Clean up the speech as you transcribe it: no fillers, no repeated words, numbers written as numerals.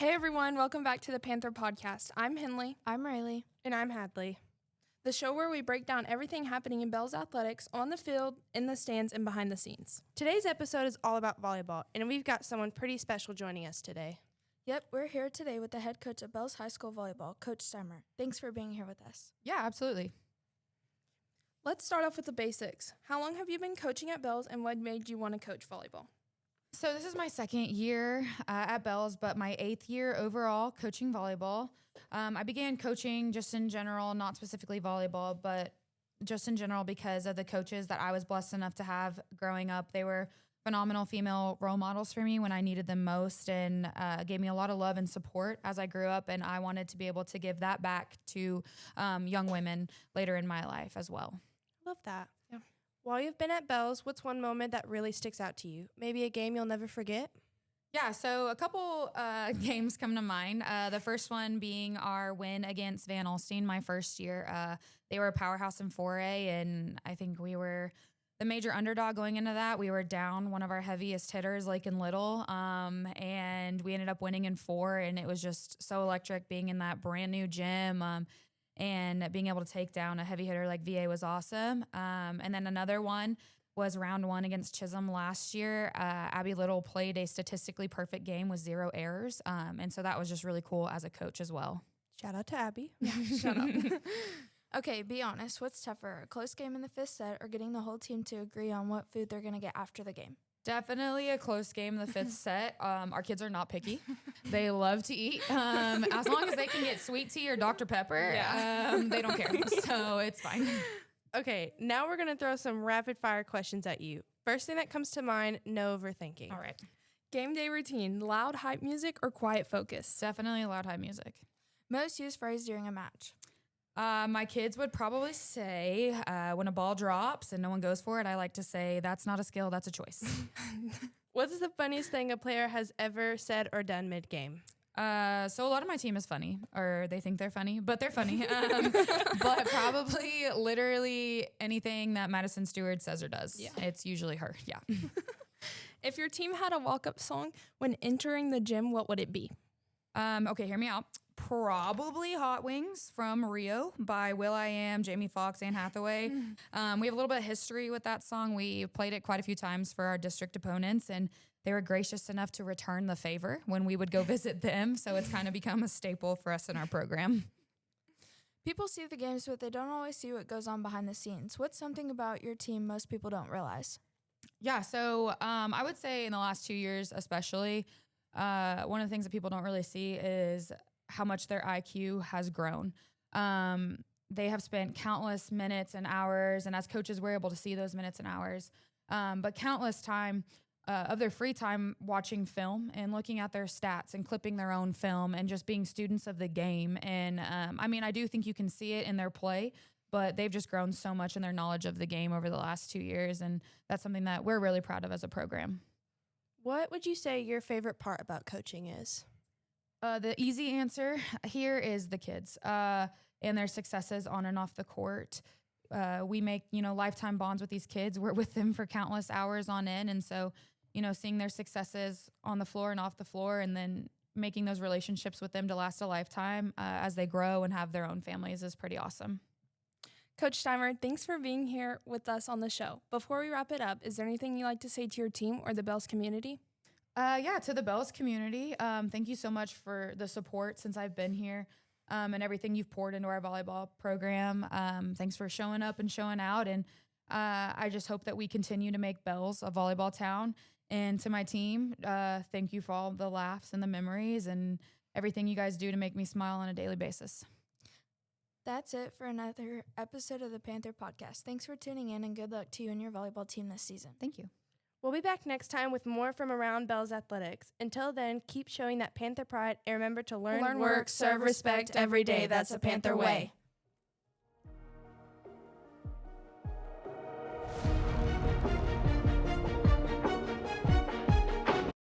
Hey everyone, welcome back to the Panther Podcast. I'm Henlie. I'm Railee. And I'm Hadley. The show where we break down everything happening in Bells athletics on the field, in the stands, and behind the scenes. Today's episode is all about volleyball, and we've got someone pretty special joining us today. Yep, we're here today with the head coach of Bells High School Volleyball, Coach Steimer. Thanks for being here with us. Yeah, absolutely. Let's start off with the basics. How long have you been coaching at Bells, and what made you want to coach volleyball? So this is my second year at Bells, but my 8th year overall coaching volleyball. I began coaching just in general, not specifically volleyball, but just in general because of the coaches that I was blessed enough to have growing up. They were phenomenal female role models for me when I needed them most, and gave me a lot of love and support as I grew up, and I wanted to be able to give that back to young women later in my life as well. Love that. Yeah. While you've been at Bells, what's one moment that really sticks out to you? Maybe a game you'll never forget? Yeah, so a couple games come to mind. The first one being our win against Van Alstyne my first year. They were a powerhouse in 4A, and I think we were the major underdog going into that. We were down one of our heaviest hitters, Lake and Little, and we ended up winning in 4, and it was just so electric being in that brand new gym, and being able to take down a heavy hitter like VA was awesome. And then another one was round 1 against Chisholm last year. Abby Little played a statistically perfect game with 0 errors, and so that was just really cool as a coach as well. Shout out to Abby. Shut up. Okay, be honest. What's tougher, a close game in the 5th set or getting the whole team to agree on what food they're going to get after the game? Definitely a close game in the 5th set. Our kids are not picky. They love to eat. As long as they can get sweet tea or Dr. Pepper, they don't care. So it's fine. Okay, now we're going to throw some rapid-fire questions at you. First thing that comes to mind, no overthinking. All right. Game day routine, loud hype music or quiet focus? Definitely loud high music. Most used phrase during a match? My kids would probably say when a ball drops and no one goes for it, I like to say that's not a skill, that's a choice. What's the funniest thing a player has ever said or done mid-game? So a lot of my team is funny, or they think they're funny, but they're funny. But probably literally anything that Madison Stewart says or does. Yeah. It's usually her. Yeah. If your team had a walk-up song when entering the gym, what would it be? Okay, hear me out. Probably Hot Wings from Rio by will.i.am, Jamie Foxx, Anne Hathaway. We have a little bit of history with that song. We played it quite a few times for our district opponents, and they were gracious enough to return the favor when we would go visit them. So it's kind of become a staple for us in our program. People see the games, but they don't always see what goes on behind the scenes. What's something about your team most people don't realize? Yeah, so I would say in the last 2 years especially, one of the things that people don't really see is how much their IQ has grown. They have spent countless minutes and hours, and as coaches, we're able to see those minutes and hours, but countless time of their free time watching film and looking at their stats and clipping their own film and just being students of the game. And I mean, I do think you can see it in their play, but they've just grown so much in their knowledge of the game over the last 2 years, and that's something that we're really proud of as a program. What would you say your favorite part about coaching is? The easy answer here is the kids and their successes on and off the court. We make, lifetime bonds with these kids. We're with them for countless hours on end. And so, seeing their successes on the floor and off the floor, and then making those relationships with them to last a lifetime as they grow and have their own families is pretty awesome. Coach Steimer, thanks for being here with us on the show. Before we wrap it up, is there anything you'd like to say to your team or the Bells community? To the Bells community, thank you so much for the support since I've been here, and everything you've poured into our volleyball program. Thanks for showing up and showing out, and I just hope that we continue to make Bells a volleyball town. And to my team, thank you for all the laughs and the memories and everything you guys do to make me smile on a daily basis. That's it for another episode of the Panther Podcast. Thanks for tuning in, and good luck to you and your volleyball team this season. Thank you. We'll be back next time with more from around Bells Athletics. Until then, keep showing that Panther pride and remember to learn, Work, serve, respect every day. That's the Panther way.